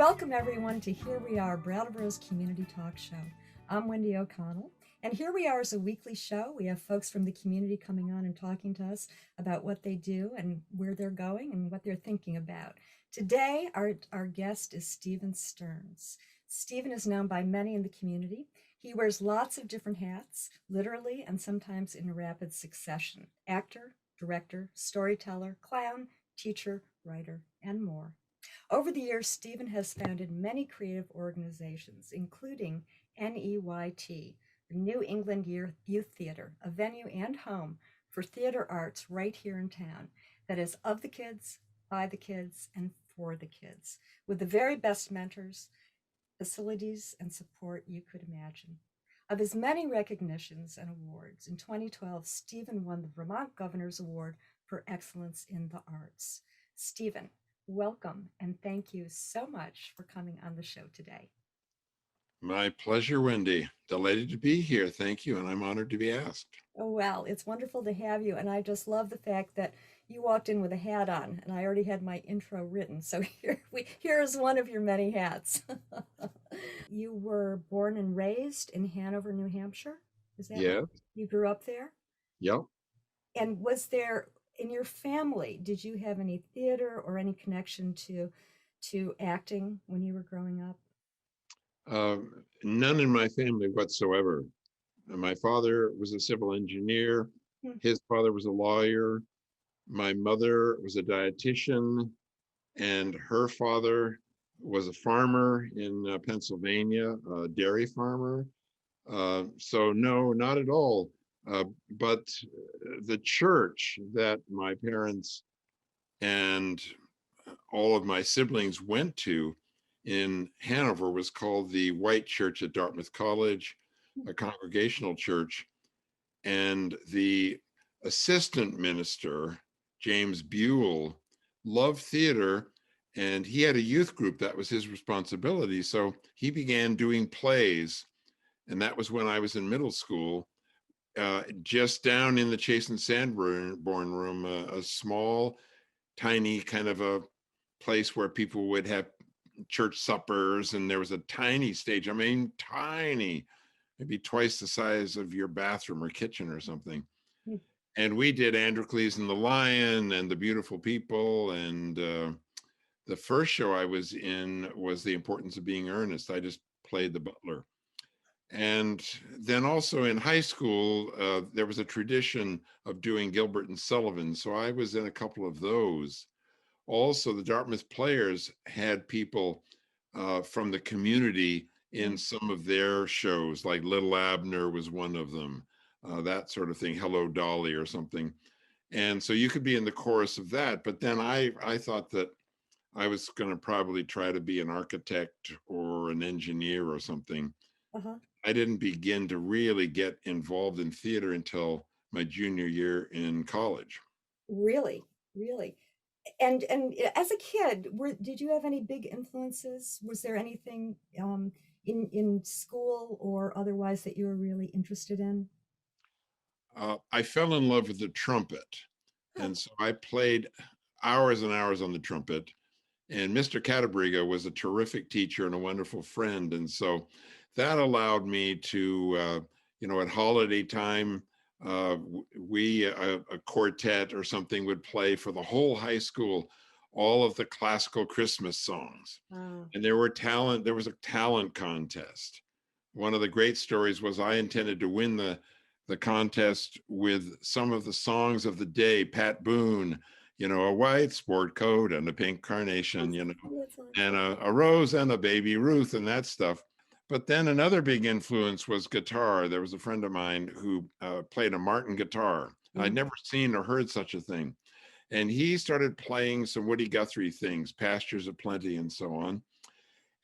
Welcome, everyone, to Here We Are, Brattleboro's Community Talk Show. I'm Wendy O'Connell, and here we are as a weekly show. We have folks from the community coming on and talking to us about what they do and where they're going and what they're thinking about. Today, our guest is Stephen Stearns. Stephen is known by many in the community. He wears lots of different hats, literally and sometimes in rapid succession: actor, director, storyteller, clown, teacher, writer, and more. Over the years, Stephen has founded many creative organizations, including NEYT, the New England Youth Theater, a venue and home for theater arts right here in town that is of the kids, by the kids, and for the kids, with the very best mentors, facilities, and support you could imagine. Of his many recognitions and awards, in 2012, Stephen won the Vermont Governor's Award for Excellence in the Arts. Stephen, welcome, and thank you so much for coming on the show today. My pleasure, Wendy. Delighted to be here. Thank you, and I'm honored to be asked. Oh, well, it's wonderful to have you, and I just love the fact that you walked in with a hat on, and I already had my intro written. So here is one of your many hats. You were born and raised in Hanover, New Hampshire. Is that right? Yeah, You grew up there? yep. And was there in your family, did you have any theater or any connection to acting when you were growing up? None in my family whatsoever. My father was a civil engineer. Hmm. His father was a lawyer. My mother was a dietitian, and her father was a farmer in Pennsylvania, a dairy farmer. So no, not at all. But the church that my parents and all of my siblings went to in Hanover was called the White Church at Dartmouth College, a congregational church. And the assistant minister, James Buell, loved theater, and he had a youth group that was his responsibility. So he began doing plays, and that was when I was in middle school. Just down in the Chase and Sanborn room, a small, tiny kind of a place where people would have church suppers, and there was a tiny stage. I mean, tiny, maybe twice the size of your bathroom or kitchen or something. Hmm. And we did Androcles and the Lion and the Beautiful People. And the first show I was in was The Importance of Being Earnest. I just played the butler. And then also in high school, there was a tradition of doing Gilbert and Sullivan. So I was in a couple of those. Also, the Dartmouth Players had people from the community in some of their shows, like Little Abner was one of them, that sort of thing, Hello Dolly or something. And so you could be in the chorus of that. But then I thought that I was going to probably try to be an architect or an engineer or something. Uh-huh. I didn't begin to really get involved in theater until my junior year in college. Really, really. And as a kid, did you have any big influences? Was there anything in school or otherwise that you were really interested in? I fell in love with the trumpet. Huh. And so I played hours and hours on the trumpet. And Mr. Catabriga was a terrific teacher and a wonderful friend. And so that allowed me to, at holiday time, a quartet or something would play for the whole high school, all of the classical Christmas songs. Uh, And there was a talent contest. One of the great stories was I intended to win the contest with some of the songs of the day, Pat Boone, a white sport coat and a pink carnation, that's awesome. and a rose and a baby Ruth and that stuff. But then another big influence was guitar. There was a friend of mine who played a Martin guitar. I'd Mhm. never seen or heard such a thing. And he started playing some Woody Guthrie things, Pastures of Plenty and so on.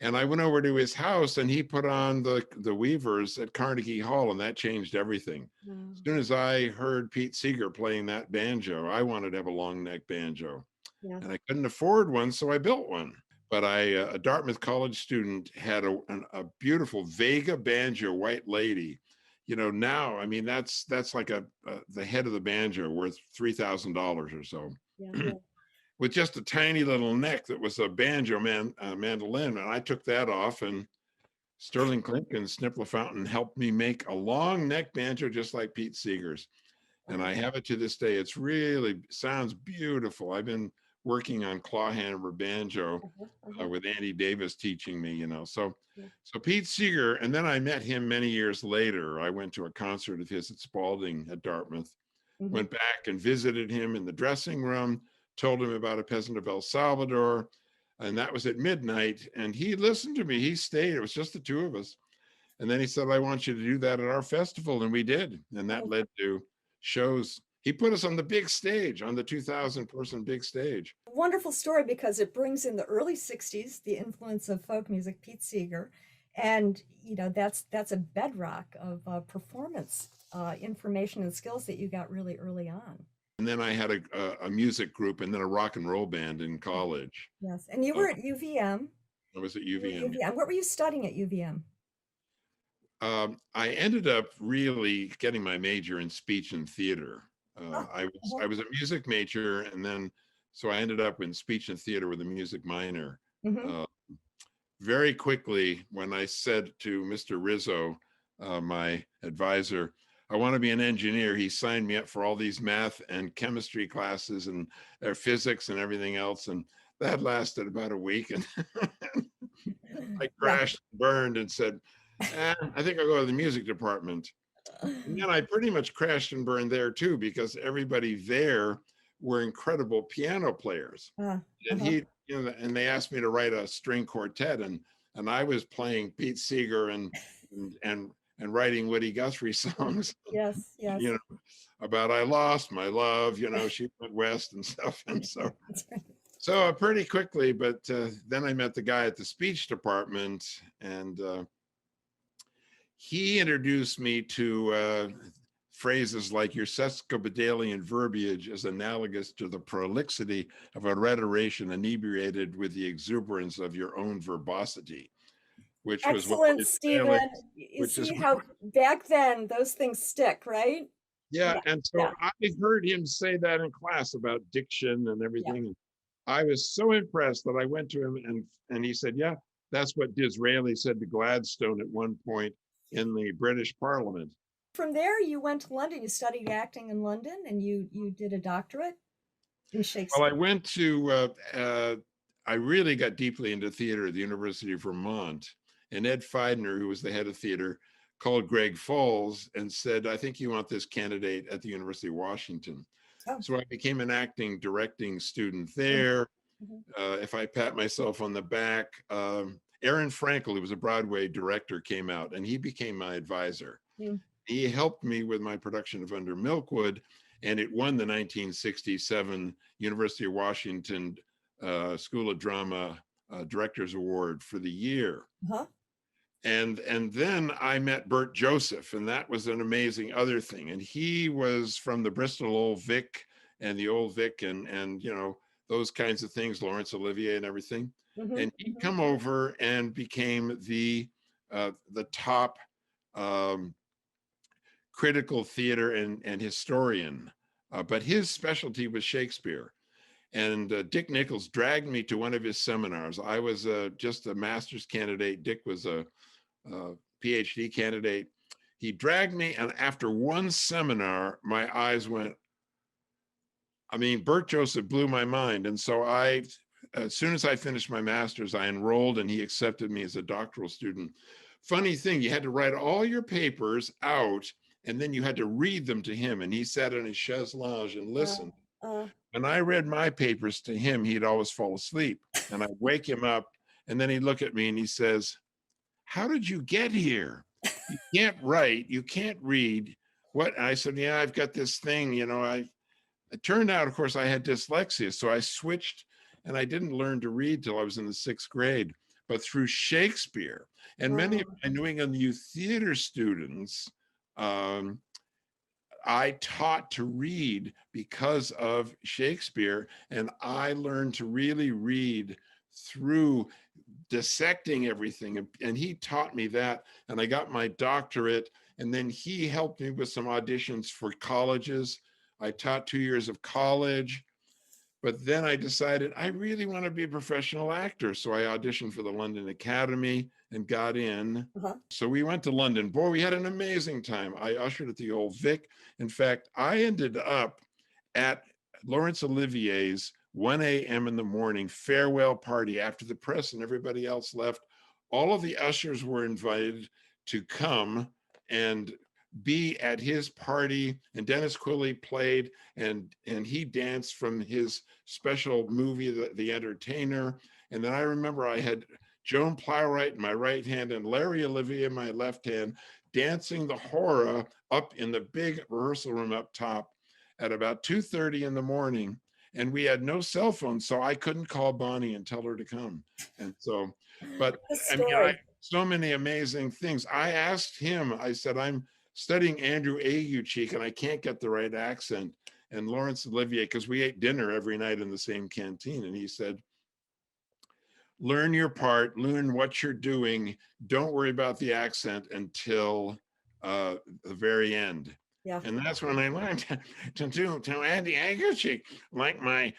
And I went over to his house and he put on the Weavers at Carnegie Hall, and that changed everything. Wow. As soon as I heard Pete Seeger playing that banjo, I wanted to have a long neck banjo. Yeah. And I couldn't afford one, so I built one. But a Dartmouth College student had a beautiful Vega banjo, White Lady. Now, I mean, that's like the head of the banjo worth $3,000 or so. Yeah. with just a tiny little neck that was a mandolin. And I took that off, and Sterling Klink and Snipler Fountain helped me make a long neck banjo just like Pete Seeger's. And I have it to this day. It's really sounds beautiful. I've been working on clawhammer banjo with Andy Davis teaching me, So Pete Seeger, and then I met him many years later. I went to a concert of his at Spalding at Dartmouth, went back and visited him in the dressing room, told him about A Peasant of El Salvador, and that was at midnight. And he listened to me. He stayed. It was just the two of us. And then he said, I want you to do that at our festival. And we did. And that led to shows. He put us on the big stage, on the 2,000 person big stage. Wonderful story, because it brings in the early 60s, the influence of folk music, Pete Seeger. And, that's a bedrock of performance information and skills that you got really early on. And then I had a music group and then a rock and roll band in college. Yes. And you were at UVM. I was at UVM. What were you studying at UVM? I ended up really getting my major in speech and theater. I was a music major, and then so I ended up in speech and theater with a music minor. Very quickly, when I said to Mr. Rizzo, my advisor, I want to be an engineer, he signed me up for all these math and chemistry classes and physics and everything else. And that lasted about a week. And I crashed and burned and said, I think I'll go to the music department. And then I pretty much crashed and burned there too, because everybody there were incredible piano players. And and they asked me to write a string quartet, and I was playing Pete Seeger and writing Woody Guthrie songs. Yes. About I lost my love, she went west and stuff. And so pretty quickly, but then I met the guy at the speech department, and he introduced me to phrases like your sesquipedalian verbiage is analogous to the prolixity of a rhetorician inebriated with the exuberance of your own verbosity, which was excellent, Stephen. You see how back then those things stick, right? Yeah. And so I heard him say that in class about diction and everything. Yeah. I was so impressed that I went to him, and he said, yeah, that's what Disraeli said to Gladstone at one point in the British Parliament. From there, you went to London. You studied acting in London, and you did a doctorate in Shakespeare. Well, I went to, I really got deeply into theater at the University of Vermont. And Ed Feidner, who was the head of theater, called Greg Falls and said, I think you want this candidate at the University of Washington. So I became an acting, directing student there. If I pat myself on the back, Aaron Frankel, who was a Broadway director, came out, and he became my advisor. He helped me with my production of Under Milkwood, and it won the 1967 University of Washington School of Drama Directors Award for the year. And then I met Bert Joseph, and that was an amazing other thing. And he was from the Bristol Old Vic and the Old Vic and those kinds of things, Laurence Olivier and everything. And he'd come over and became the top critical theater and historian. But his specialty was Shakespeare. And Dick Nichols dragged me to one of his seminars. I was just a master's candidate. Dick was a PhD candidate. He dragged me, and after one seminar, my eyes went, Bert Joseph blew my mind. And so as soon as I finished my master's, I enrolled, and he accepted me as a doctoral student. Funny thing, you had to write all your papers out, and then you had to read them to him. And he sat in his chaise lounge and listened. When I read my papers to him, he'd always fall asleep, and I'd wake him up, and then he'd look at me and he says, how did you get here? You can't write, you can't read. What? And I said, yeah, I've got this thing, it turned out, of course, I had dyslexia. So I switched, and I didn't learn to read till I was in the 6th grade, but through Shakespeare. And many of my New England Youth Theater students, I taught to read because of Shakespeare, and I learned to really read through dissecting everything. And he taught me that, and I got my doctorate. And then he helped me with some auditions for colleges. I taught 2 years of college. But then I decided I really want to be a professional actor. So I auditioned for the London Academy and got in. Uh-huh. So we went to London. Boy, we had an amazing time. I ushered at the Old Vic. In fact, I ended up at Laurence Olivier's 1 a.m. in the morning farewell party after the press and everybody else left. All of the ushers were invited to come and be at his party, and Dennis Quilley played, and he danced from his special movie, The Entertainer. And then I remember I had Joan Plowright in my right hand and Larry Olivier in my left hand, dancing the hora up in the big rehearsal room up top at about 2:30 in the morning. And we had no cell phone, so I couldn't call Bonnie and tell her to come. And so, but The I mean, story. so many amazing things. I asked him, I said, I'm studying Andrew Aguecheek and I can't get the right accent. And Laurence Olivier, because we ate dinner every night in the same canteen. And he said, learn your part, learn what you're doing. Don't worry about the accent until the very end. Yeah. And that's when I learned to do to Andy Aguecheek, like my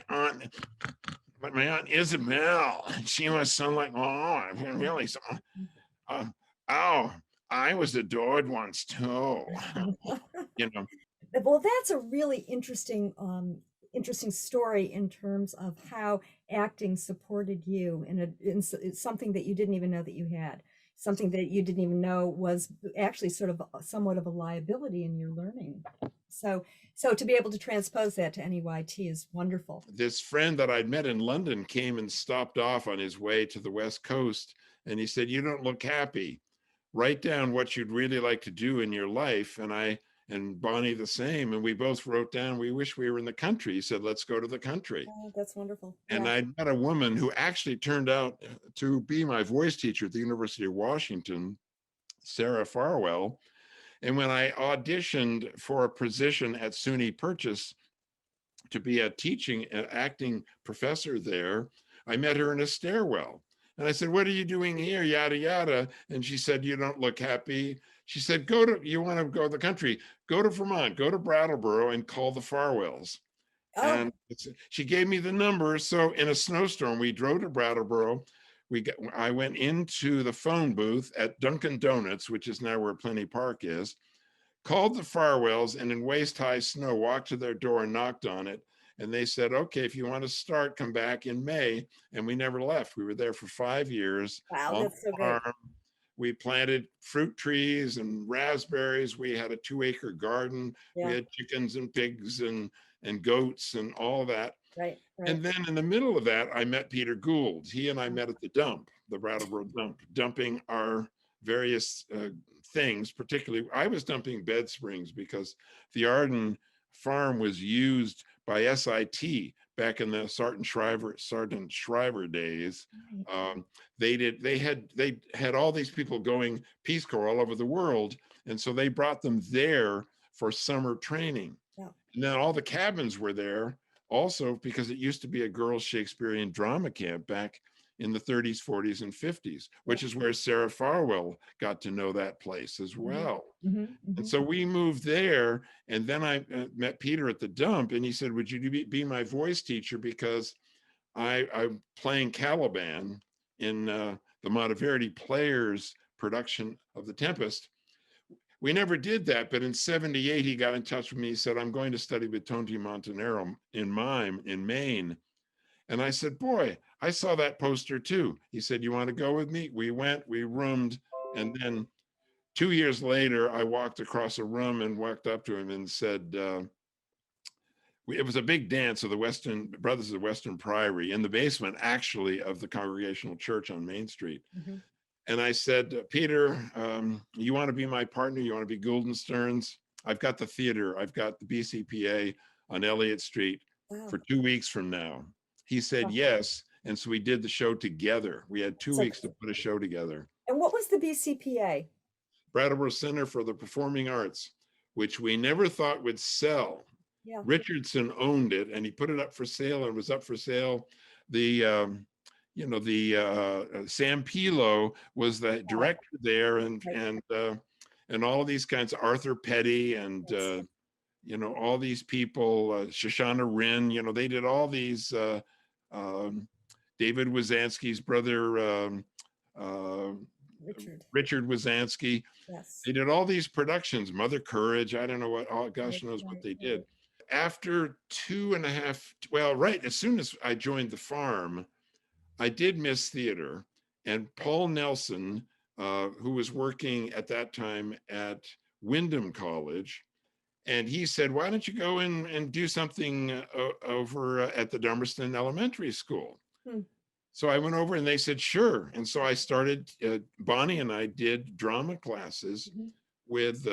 aunt Isabel. She was so like, oh, really? So, uh, oh, I was adored once too. You know, Well, that's a really interesting story in terms of how acting supported you it's something that you didn't even know that you had, something that you didn't even know was actually sort of somewhat of a liability in your learning. So, so to be able to transpose that to NEYT is wonderful. this friend that I'd met in London came and stopped off on his way to the West Coast. And he said, you don't look happy. Write down what you'd really like to do in your life. And Bonnie the same. And we both wrote down, we wish we were in the country. He said, let's go to the country. Oh, that's wonderful. And Yeah. I met a woman who actually turned out to be my voice teacher at the University of Washington, Sarah Farwell. And when I auditioned for a position at SUNY Purchase to be a teaching acting professor there, I met her in a stairwell. And I said, what are you doing here? Yada, yada. And she said, you don't look happy. She said, you want to go to the country, go to Vermont, go to Brattleboro and call the Farwells. Oh, And she gave me the number. So in a snowstorm, we drove to Brattleboro. I went into the phone booth at Dunkin' Donuts, which is now where Plenty Park is, called the Farwells, and in waist-high snow, walked to their door and knocked on it. And they said, okay, if you want to start, come back in May. And we never left. We were there for 5 years wow, on that's so the good. farm. We planted fruit trees and raspberries. We had a 2-acre garden. We Yeah, had chickens and pigs and goats and all that. right, right. And then in the middle of that, I met Peter Gould. He and I met at the dump, the Brattleboro dump, dumping our various things. Particularly, I was dumping bed springs because the Arden farm was used by SIT back in the Sergeant Shriver days. Right. Um, they had all these people going Peace Corps all over the world, and so they brought them there for summer training. Yeah. And then all the cabins were there also because it used to be a girls' Shakespearean drama camp back in the 30s, 40s, and 50s, Yeah. which is where Sarah Farwell got to know that place as Hmm. well. Hmm. And Hmm. so we moved there, and then I met Peter at the dump, and he said, would you be my voice teacher? Because I'm playing Caliban in the Monteverdi Players production of The Tempest. We never did that, but in 78, he got in touch with me. He said, I'm going to study with Tonti Montanaro in mime in Maine. And I said, boy, I saw that poster too. He said, you want to go with me? We went, we roomed. And then 2 years later, I walked across a room and walked up to him and said, it was a big dance of the Western Brothers of the Western Priory in the basement, actually, of the Congregational Church on Main Street. Hmm. And I said, Peter, you want to be my partner? You want to be Gould & Stearns? I've got the theater. I've got the BCPA on Elliott Street Wow. for 2 weeks from now. He said, Wow. yes. And so we did the show together. We had 2 weeks So, to put a show together. and what was the BCPA? Brattleboro Center for the Performing Arts, which we never thought would sell. Yeah. Richardson owned it and he put it up for sale and was up for sale. The Sam Pilo was the Yeah. director there, Right. and all of these kinds of Arthur Petty and Yes. all these people, Shoshana Wren, they did all these, um, David Wazansky's brother, uh, Richard. Richard Wazansky. Yes. They did all these productions, Mother Courage. I don't know what, oh Right, gosh knows what right, they did. right. After 2.5, well, right as soon as I joined the farm, I did miss theater. And Paul Nelson, who was working at that time at Wyndham College, and he said, why don't you go in and do something over at the Dummerston Elementary School? Hmm. So I went over and they said, sure. And so I started, Bonnie and I did drama classes Mhm. with,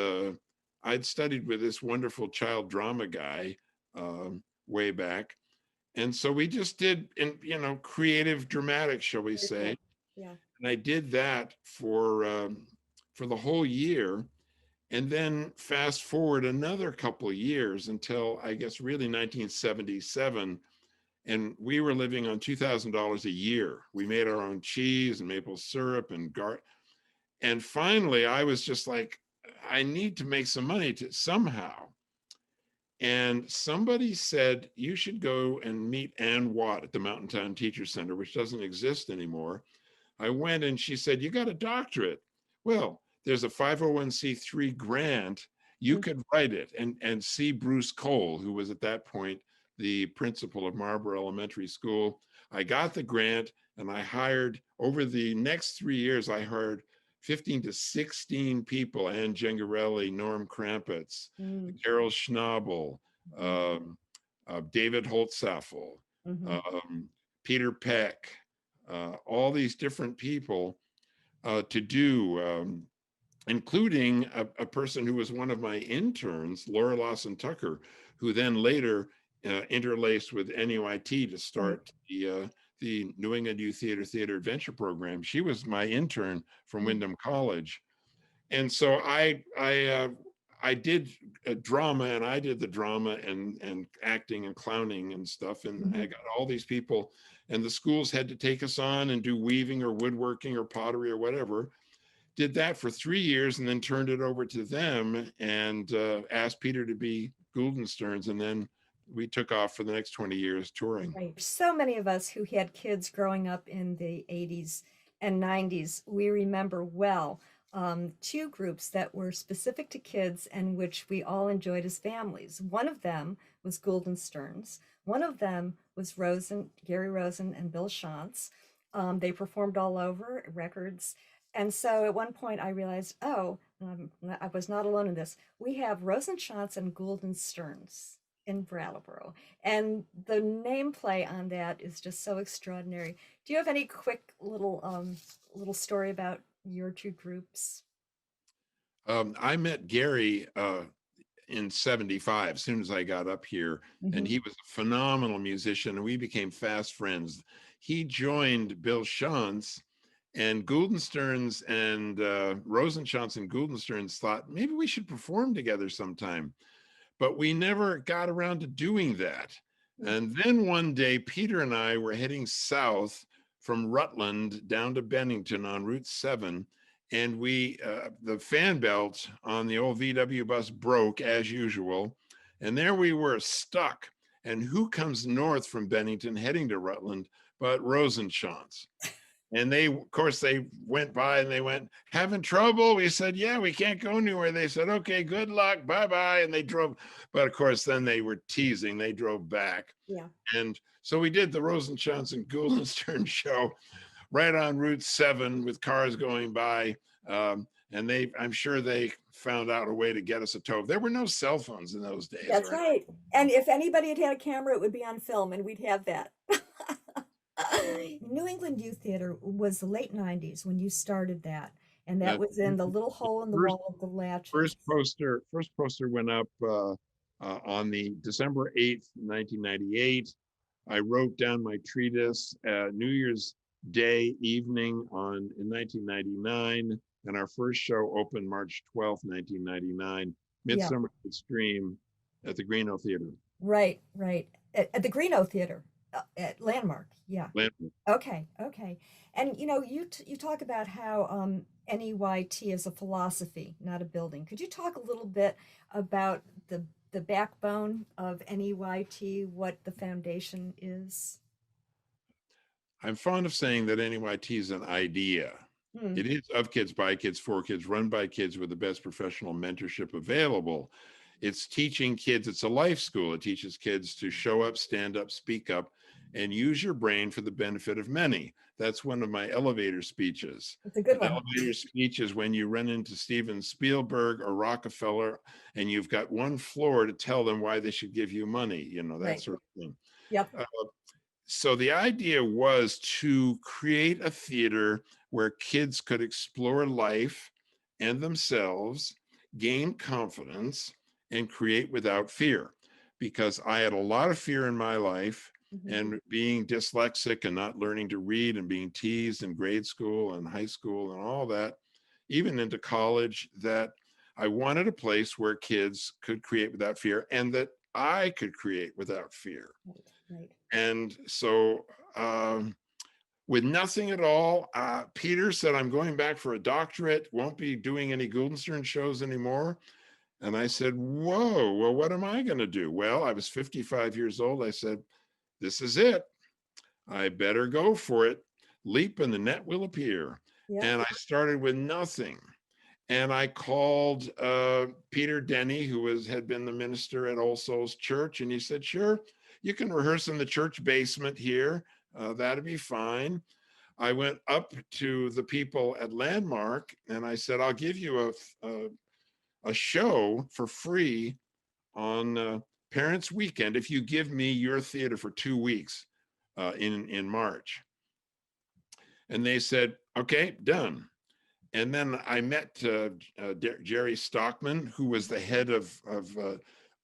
I'd studied with this wonderful child drama guy way back. And so we just did, creative dramatics, shall we Very say. cool. Yeah. And I did that for the whole year. And then fast forward another couple of years until I guess really 1977. And we were living on $2,000 a year. We made our own cheese and maple syrup and finally I was just like, I need to make some money to somehow. And somebody said, you should go and meet Ann Watt at the Mountain Town Teacher Center, which doesn't exist anymore. I went and she said, you got a doctorate. Well, there's a 501c3 grant. You Hmm. could write it and see Bruce Cole, who was at that point the principal of Marlboro Elementary School. I got the grant and I hired, over the next 3 years, I hired 15 to 16 people: Ann Gengarelli, Norm Krampitz, Mm. Carol Schnabel, Mhm. David Holtzaffel, Mhm. um, Peter Peck, all these different people to do, including a person who was one of my interns, Laura Lawson Tucker, who then later interlaced with NUIT to Right. start the New England Youth Theater Adventure Program. She was my intern from Mm. Wyndham College. And so I did drama, and I did the drama and acting and clowning and stuff. And I Mhm. got all these people, and the schools had to take us on and do weaving or woodworking or pottery or whatever. Did that for 3 years and then turned it over to them and asked Peter to be Stearns. And then we took off for the next 20 years touring. Right. So many of us who had kids growing up in the 80s and 90s, we remember well two groups that were specific to kids and which we all enjoyed as families. One of them was Gould and Stearns. One of them was Gary Rosen and Bill Shantz. They performed all over records. And so at one point I realized, oh, I was not alone in this. We have Rosen, Shantz, and Gould and Stearns in Brattleboro. And the nameplay on that is just so extraordinary. Do you have any quick little story about your two groups? I met Gary in 75 as soon as I got up here, and Hmm. he was a phenomenal musician and we became fast friends. He joined Bill Shantz, and Stearns and Rosenschantz and Stearns thought maybe we should perform together sometime, but we never got around to doing that. And then one day Peter and I were heading south from Rutland down to Bennington on Route 7, and the fan belt on the old VW bus broke as usual, and there we were stuck. And who comes north from Bennington heading to Rutland but Rosenschantz? And they, of course, they went by and they went, having trouble? We said, yeah, we can't go anywhere. They said, okay, good luck, bye bye. And they drove. But of course, then they were teasing. They drove back. Yeah. And so we did the Rosenschantz and Guildenstern show right on Route 7 with cars going by. And I'm sure they found out a way to get us a tow. There were no cell phones in those days, That's or right. And if anybody had had a camera, it would be on film and we'd have that. New England Youth Theater was the late 90s when you started that. And that the was in the little hole in the first wall of the Latches. first poster went up on the December 8th, 1998. I wrote down my treatise New Year's Day evening in 1999, and our first show opened March 12th, 1999, Yeah. Midsummer Night's Dream at the Greeno Theater. Right, right. At the Greeno Theater, at Landmark. Yeah. Landmark. Okay, okay. And you talk about how NEYT is a philosophy, not a building. Could you talk a little bit about the the backbone of NEYT, what the foundation is? I'm fond of saying that NEYT is an idea. Hmm. It is of kids, by kids, for kids, run by kids with the best professional mentorship available. It's teaching kids, it's a life school. It teaches kids to show up, stand up, speak up, and use your brain for the benefit of many. That's one of my elevator speeches. It's a An good one. elevator speech is when you run into Steven Spielberg or Rockefeller and you've got one floor to tell them why they should give you money, that Right. sort of thing. Yep. Uh, so the idea was to create a theater where kids could explore life and themselves, gain confidence, and create without fear. Because I had a lot of fear in my life, Hmm. and being dyslexic and not learning to read and being teased in grade school and high school and all that, even into college, that I wanted a place where kids could create without fear and that I could create without fear. Right. Right. And so, with nothing at all, Peter said, I'm going back for a doctorate, won't be doing any Guildenstern shows anymore. And I said, whoa, well, what am I going to do? Well, I was 55 years old. I said, this is it. I better go for it. Leap and the net will appear. Yep. And I started with nothing. And I called Peter Denny, had been the minister at All Souls Church, and he said, "Sure, you can rehearse in the church basement here. That'd be fine." I went up to the people at Landmark, and I said, "I'll give you a show for free on Parents' Weekend if you give me your theater for 2 weeks in March." And they said, "Okay, done." And then I met Jerry Stockman, who was the head of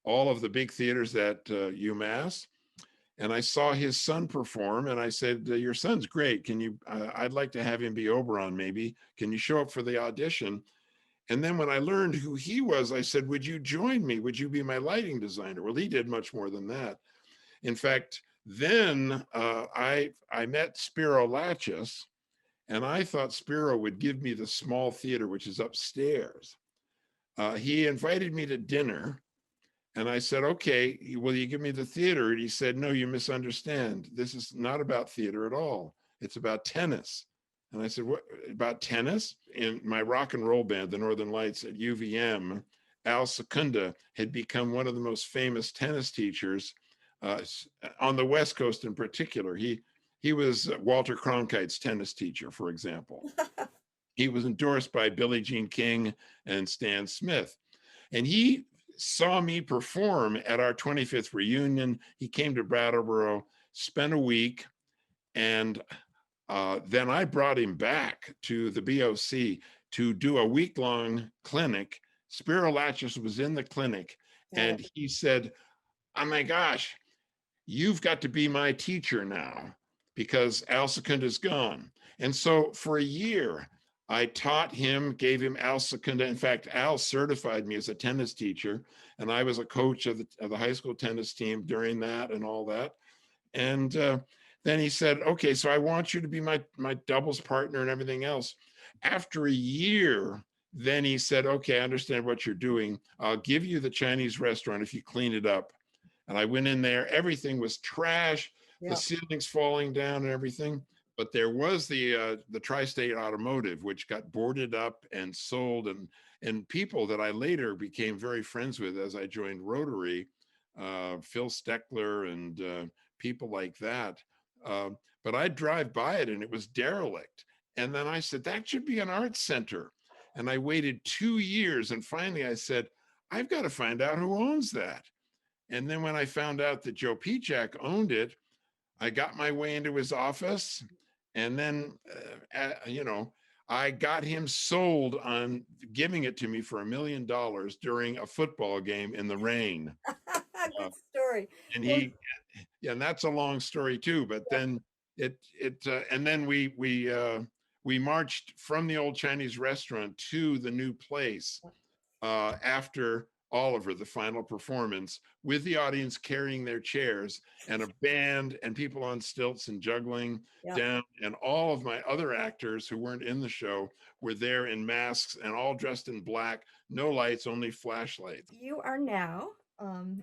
all of the big theaters at UMass. And I saw his son perform, and I said, "Your son's great. Can you? I'd like to have him be Oberon, maybe. Can you show up for the audition?" And then when I learned who he was, I said, "Would you join me? Would you be my lighting designer?" Well, he did much more than that. In fact, then I met Spiro Latchis, and I thought Spiro would give me the small theater, which is upstairs. He invited me to dinner, and I said, "Okay, will you give me the theater?" And he said, "No, you misunderstand. This is not about theater at all. It's about tennis." And I said, "What about tennis?" In my rock and roll band, the Northern Lights at UVM, Al Secunda had become one of the most famous tennis teachers uh, on the West Coast in particular. He was Walter Cronkite's tennis teacher, for example. He was endorsed by Billie Jean King and Stan Smith. And he saw me perform at our 25th reunion. He came to Brattleboro, spent a week, and then I brought him back to the BOC to do a week-long clinic. Spiro Latchis was in the clinic, Got it. and he said, "Oh my gosh, you've got to be my teacher now because Al Secunda's gone." And so for a year, I taught him, gave him Al Secunda. In fact, Al certified me as a tennis teacher, and I was a coach of the high school tennis team during that and all that. And then he said, "Okay, so I want you to be my doubles partner and everything else." After a year, then he said, "Okay, I understand what you're doing. I'll give you the Chinese restaurant if you clean it up." And I went in there, everything was trash, the Yeah. ceilings falling down and everything. But there was the Tri-State Automotive, which got boarded up and sold, and people that I later became very friends with as I joined Rotary, Phil Steckler and people like that. Uh, but I'd drive by it and it was derelict. And then I said, that should be an arts center. And I waited 2 years, and finally I said, I've got to find out who owns that. And then when I found out that Joe Pichak owned it, I got my way into his office. And then, I got him sold on giving it to me for $1 million during a football game in the rain. Uh, Good story. and Well, yeah, and that's a long story too. But then and then we marched from the old Chinese restaurant to the new place after Oliver, the final performance, with the audience carrying their chairs and a band and people on stilts and juggling yeah. down. And all of my other actors who weren't in the show were there in masks and all dressed in black, no lights, only flashlights. You are now um,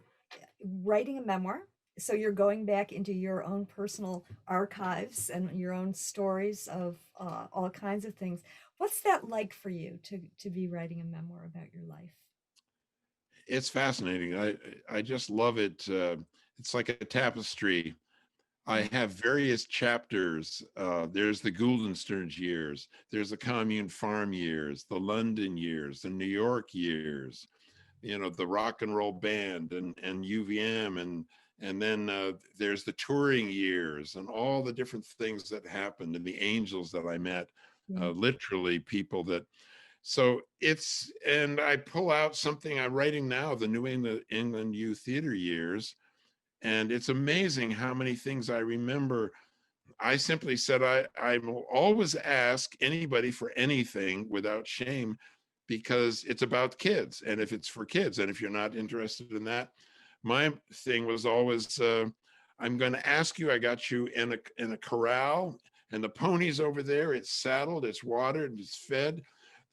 writing a memoir. So you're going back into your own personal archives and your own stories of all kinds of things. What's that like for you to be writing a memoir about your life? It's fascinating. I just love it. It's like a tapestry. I Mm, have various chapters. There's the Guildenstern years. There's the Commune Farm years, the London years, the New York years, the rock and roll band and UVM, and then there's the touring years and all the different things that happened, and the angels that I met, yeah. literally people that. So and I pull out something I'm writing now, the New England Youth Theater years, and it's amazing how many things I remember. I simply said, I will always ask anybody for anything without shame, because it's about kids. And if it's for kids, and if you're not interested in that, my thing was always, I'm going to ask you, I got you in a corral, and the pony's over there, it's saddled, it's watered, it's fed.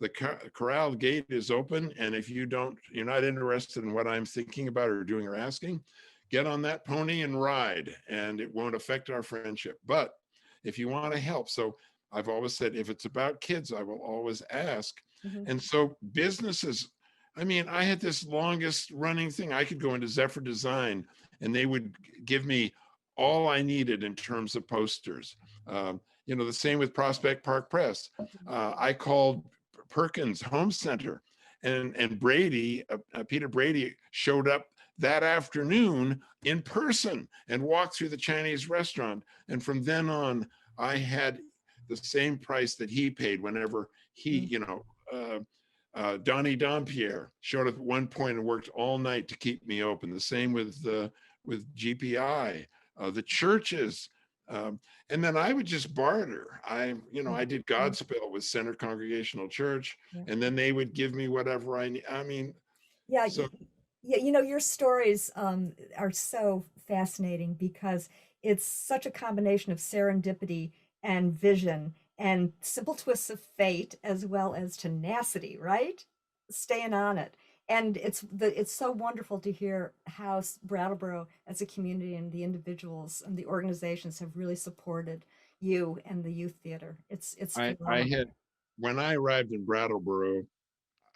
The corral gate is open. And if you're not interested in what I'm thinking about or doing or asking, get on that pony and ride, and it won't affect our friendship. But if you want to help, so I've always said, if it's about kids, I will always ask. Hmm. And so businesses, I mean, I had this longest running thing. I could go into Zephyr Design and they would give me all I needed in terms of posters. The same with Prospect Park Press. I called Perkins Home Center, and Brady, Peter Brady, showed up that afternoon in person and walked through the Chinese restaurant. And from then on, I had the same price that he paid whenever Donnie Dompierre showed up at one point and worked all night to keep me open. The same with GPI, the churches. Um, and then I would just barter. I did Hmm. Godspell with Center Congregational Church, Yeah. and then they would give me whatever I need. I mean, Yeah, so yeah, your stories are so fascinating because it's such a combination of serendipity and vision and simple twists of fate as well as tenacity, right? Staying on it. And it's so wonderful to hear how Brattleboro as a community and the individuals and the organizations have really supported you and the youth theater. It's I phenomenal. had, when I arrived in Brattleboro,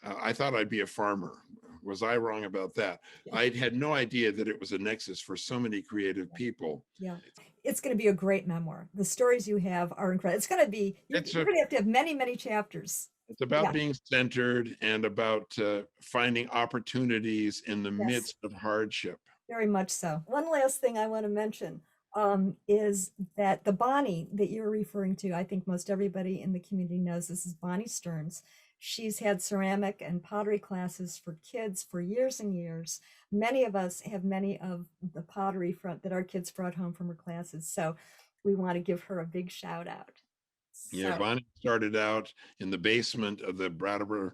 I thought I'd be a farmer. Was I wrong about that? Yeah. I had no idea that it was a nexus for so many creative people. Yeah. It's going to be a great memoir. The stories you have are incredible. It's going to be, It's you're a going to have many, many chapters. it's about Yeah. being centered and about finding opportunities in the Yes. midst of hardship. Very much so. One last thing I want to mention is that the Bonnie that you're referring to, I think most everybody in the community knows this is Bonnie Stearns. She's had ceramic and pottery classes for kids for years and years. Many of us have many of the pottery front that our kids brought home from her classes. So we want to give her a big shout out. Yeah, So, Bonnie started out in the basement of the Brattleboro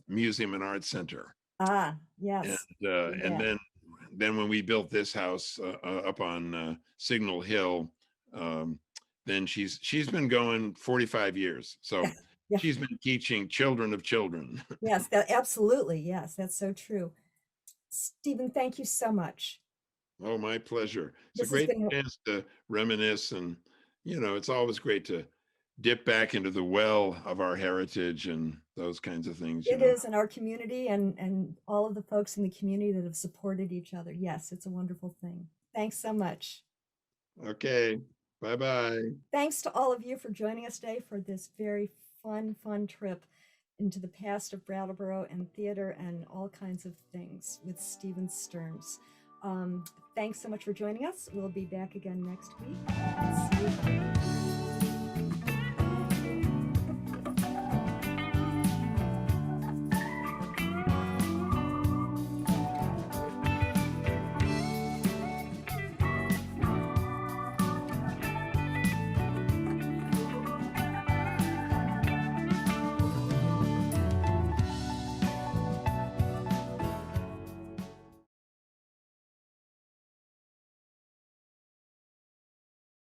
Museum and Art Center, and yes, uh, do and that. then when we built this house up on Signal Hill, um, then she's been going 45 years. Yeah, So yeah, she's been teaching children of children. yes, that absolutely. Yes, that's so true. Stephen, thank you so much. Oh, my pleasure. It's a This has great been, chance to reminisce, and it's always great to dip back into the well of our heritage and those kinds of things. it is in our community and all of the folks in the community that have supported each other. Yes, it's a wonderful thing. Thanks so much. Okay, bye-bye. Thanks to all of you for joining us today for this very fun trip into the past of Brattleboro and theater and all kinds of things with Stephen Stearns. Thanks so much for joining us. We'll be back again next week. See you.